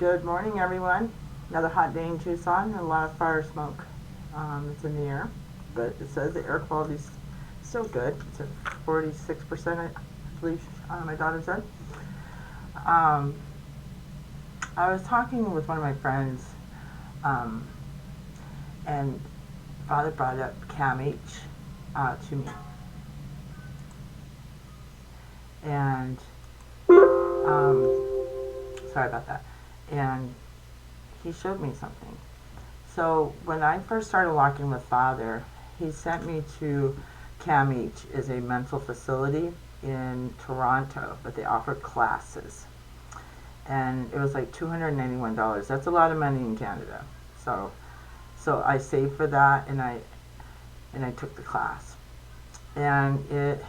Good morning, everyone. Another hot day in Tucson and a lot of fire smoke. It's in the air, but it says the air quality's still good. It's at 46%, I believe my daughter said. Um, I was talking with one of my friends, um, and Father brought up CAMH to me. And, sorry about that. And he showed me something. So when I first started walking with Father, he sent me to CAMH, is a mental facility in Toronto, but they offer classes. And it was like $291. That's a lot of money in Canada. So I saved for that, and I took the class. And there's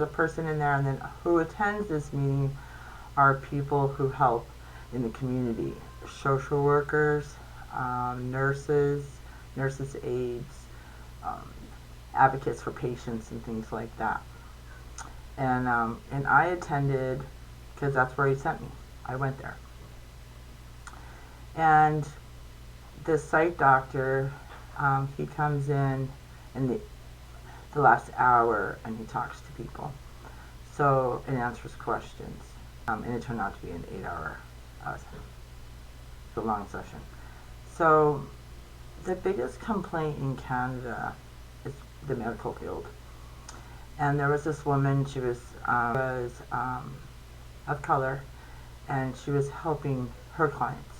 a person in there, and then who attends this meeting are people who help in the community, social workers, nurses aides, advocates for patients and things like that. And I attended because that's where he sent me. I went there. And the psych doctor, he comes in the last hour and he talks to people. So, and answers questions. And it turned out to be an 8-hour, long session. So, the biggest complaint in Canada is the medical field. And there was this woman, she was of color, and she was helping her clients.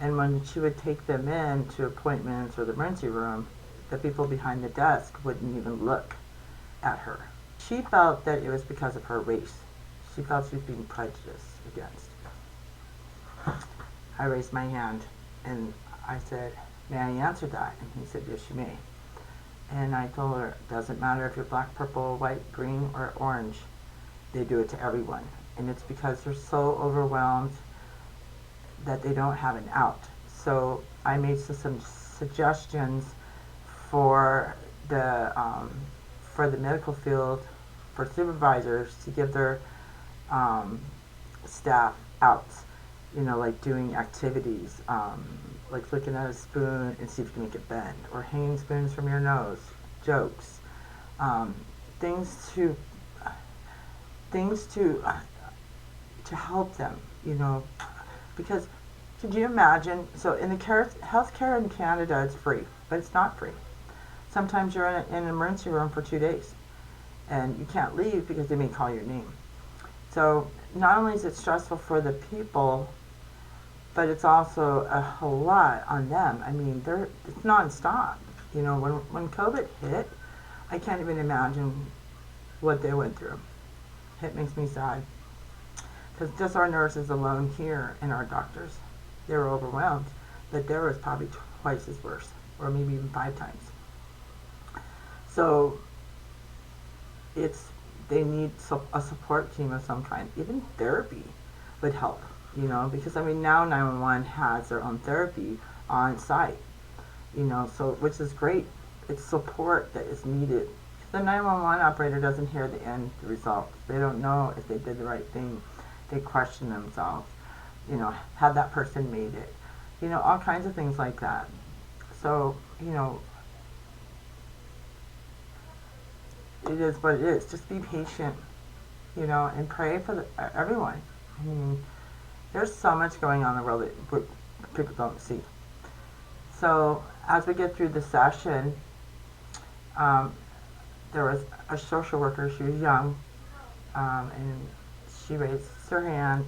And when she would take them in to appointments or the emergency room, the people behind the desk wouldn't even look at her. She felt that it was because of her race. She felt she was being prejudiced against. I raised my hand and I said, "May I answer that?" And he said, "Yes, you may." And I told her, it doesn't matter if you're black, purple, white, green, or orange. They do it to everyone. And it's because they're so overwhelmed that they don't have an out. So I made some suggestions for the medical field, for supervisors to give their staff outs. You know, like doing activities, like looking at a spoon and see if you can make it bend, or hanging spoons from your nose, jokes, things to help them, you know, because could you imagine? So in the healthcare in Canada, it's free, but it's not free. Sometimes you're in an emergency room for 2 days, and you can't leave because they may call your name. So not only is it stressful for the people, but it's also a whole lot on them. I mean, it's nonstop. You know, when COVID hit, I can't even imagine what they went through. It makes me sad. Because just our nurses alone here and our doctors, they were overwhelmed. But there was probably twice as worse, or maybe even 5 times. So they need a support team of some kind. Even therapy would help, you know, because I mean now 911 has their own therapy on site, you know, so which is great. It's support that is needed. The 911 operator doesn't hear the end result. They don't know if they did the right thing. They question themselves, you know, had that person made it, you know, all kinds of things like that. So, you know, it is what it is. Just be patient, you know, and pray for everyone. I mean, there's so much going on in the world that people don't see. So as we get through the session, there was a social worker. She was young, and she raised her hand.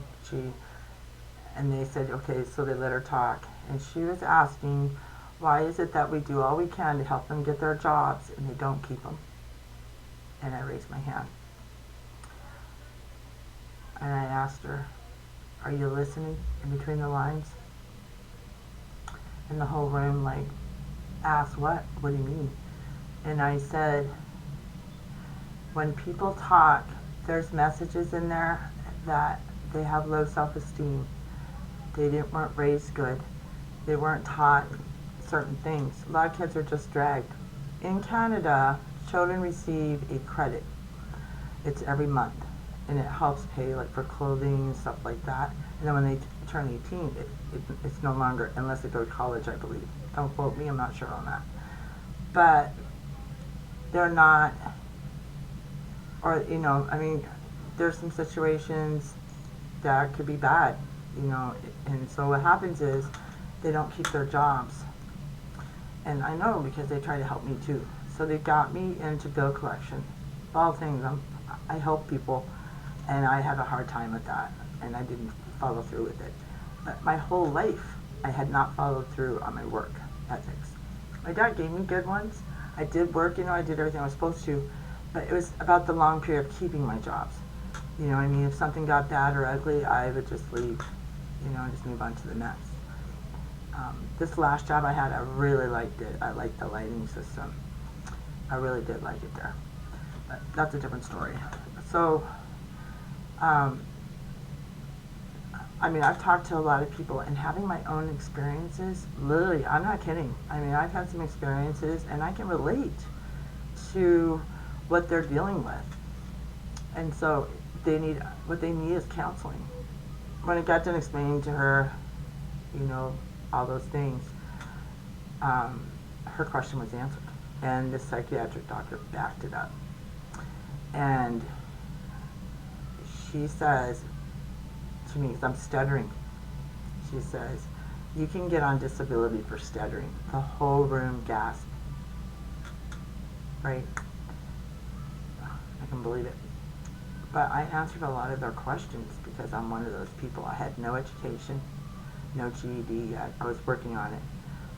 And they said, okay, so they let her talk. And she was asking, why is it that we do all we can to help them get their jobs and they don't keep them? And I raised my hand. And I asked her, are you listening in between the lines? And the whole room like asked, what? What do you mean? And I said, when people talk, there's messages in there that they have low self-esteem. They weren't raised good. They weren't taught certain things. A lot of kids are just dragged. In Canada, children receive a credit. It's every month. and it helps pay like for clothing and stuff like that. And then when they turn 18, it's no longer, unless they go to college, I believe. Don't quote me, I'm not sure on that. But they're not, or I mean, there's some situations that could be bad, and so what happens is they don't keep their jobs. And I know because they try to help me too. So they got me into bill collection. All things, I help people, and I had a hard time with that, and I didn't follow through with it. But my whole life, I had not followed through on my work ethics. My dad gave me good ones. I did work, I did everything I was supposed to, but it was about the long period of keeping my jobs. I mean, if something got bad or ugly, I would just leave, and just move on to the next. This last job I had, I really liked it. I liked the lighting system. I really did like it there. But that's a different story. So, I mean, I've talked to a lot of people, and having my own experiences, literally, I'm not kidding. I mean, I've had some experiences, and I can relate to what they're dealing with. And so, what they need is counseling. When I got done explaining to her, all those things, her question was answered. And the psychiatric doctor backed it up. And she says to me, because I'm stuttering, she says, "You can get on disability for stuttering." The whole room gasped. Right? I can believe it. But I answered a lot of their questions because I'm one of those people. I had no education, no GED yet. I was working on it.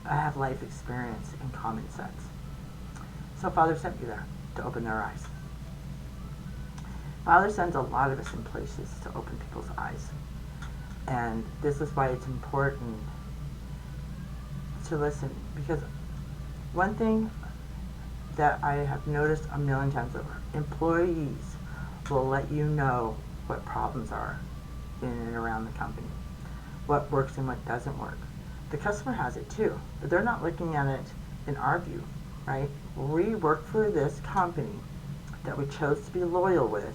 I have life experience and common sense. So Father sent me there to open their eyes. Father sends a lot of us in places to open people's eyes. And this is why it's important to listen. Because one thing that I have noticed a million times over, employees will let you know what problems are in and around the company, what works and what doesn't work. The customer has it too, but they're not looking at it in our view, right? We work for this company that we chose to be loyal with,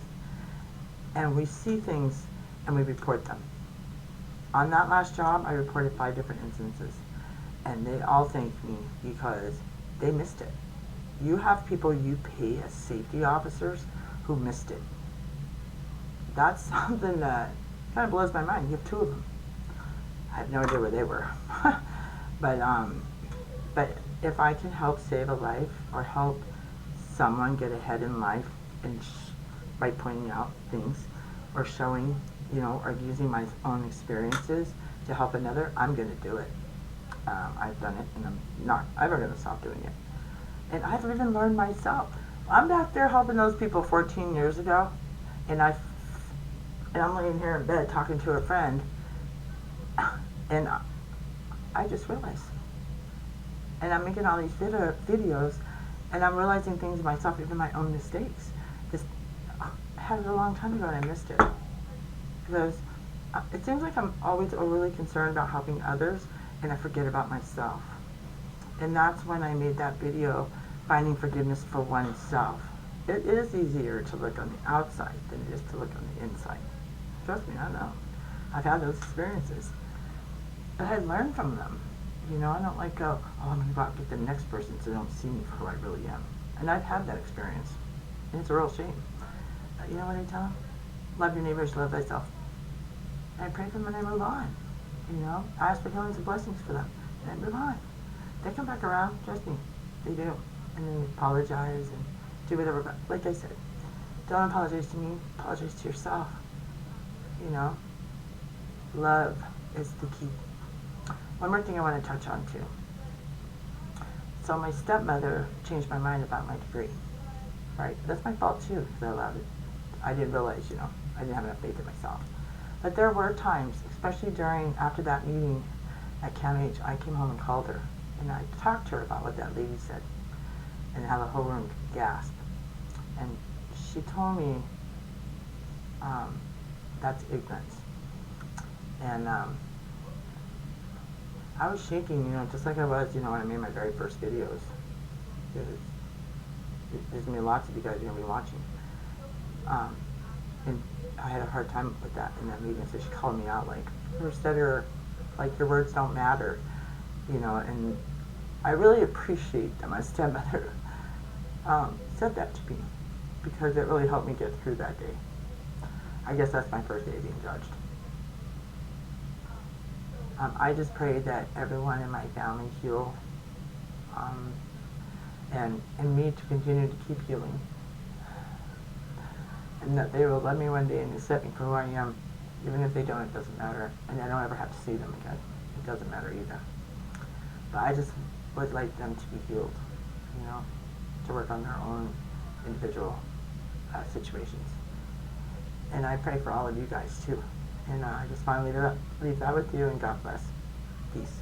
and we see things and we report them. On that last job, I reported 5 different instances, and they all thanked me because they missed it. You have people you pay as safety officers who missed it. That's something that kind of blows my mind. You have 2 of them. I have no idea where they were. But if I can help save a life or help someone get ahead in life and by pointing out things or showing, or using my own experiences to help another, I'm going to do it. I've done it, and I'm not ever going to stop doing it. And I've even learned myself. I'm back there helping those people 14 years ago, and I'm laying here in bed talking to a friend, and I just realized. And I'm making all these videos, and I'm realizing things myself, even my own mistakes. I had it a long time ago, and I missed it. Because it seems like I'm always overly concerned about helping others, and I forget about myself. And that's when I made that video, Finding Forgiveness for Oneself. It is easier to look on the outside than it is to look on the inside. Trust me, I know. I've had those experiences. But I learned from them. I don't like go, I'm going to go out and get the next person so they don't see me for who I really am. And I've had that experience. And it's a real shame. But you know what I tell them? Love your neighbors, love thyself. And I pray for them and I move on. I ask for healings and blessings for them. And I move on. They come back around, trust me. They do. And then apologize and do whatever. But like I said, don't apologize to me. Apologize to yourself. Love is the key. One more thing I want to touch on too. So my stepmother changed my mind about my degree. Right? That's my fault too, because I allowed it. I didn't realize, I didn't have enough faith in myself. But there were times, especially after that meeting at CAMH, I came home and called her. And I talked to her about what that lady said and how the whole room gasped. And she told me that's ignorance. And I was shaking, just like I was, when I made my very first videos. There's going to be lots of you guys going to be watching. And I had a hard time with that in that meeting, so she called me out like, Merstetter, like your words don't matter, you know, and I really appreciate that my stepmother said that to me because it really helped me get through that day. I guess that's my first day being judged. I just pray that everyone in my family heal, and me to continue to keep healing. And that they will love me one day and accept me for who I am. Even if they don't, it doesn't matter. And I don't ever have to see them again. It doesn't matter either. But I just would like them to be healed, you know, to work on their own individual situations. And I pray for all of you guys too. And I just want to leave that with you, and God bless. Peace.